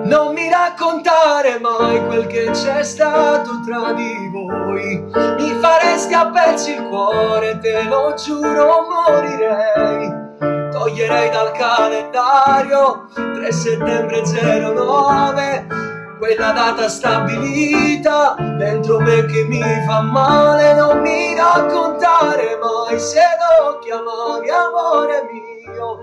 Non mi raccontare mai quel che c'è stato tra di voi. Mi faresti a pezzi il cuore, te lo giuro, morirei. Toglierei dal calendario 3 settembre 09, quella data stabilita dentro me che mi fa male. Non mi raccontare mai se lo chiamavi amore mio,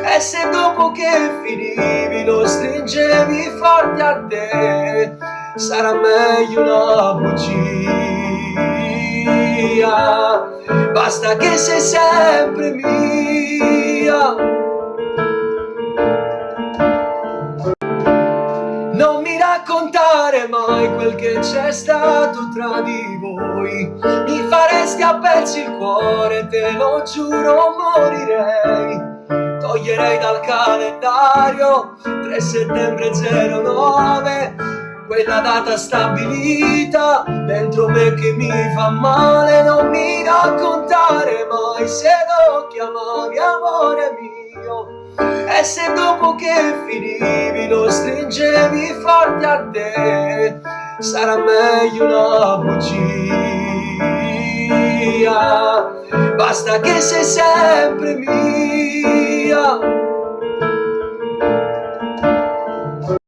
e se dopo che finivi lo stringevi forte a te. Sarà meglio una bugia, basta che sei sempre mia. Non mi raccontare mai quel che c'è stato tra di voi. Mi faresti a pezzi il cuore, te lo giuro, morirei. Toglierei dal calendario 3 settembre 09, quella data stabilita dentro me che mi fa male. Non mi raccontare mai se lo chiamavi amore mio, e se dopo che finivi lo stringevi forte a te. Sarà meglio una bugia, basta che sei sempre mia.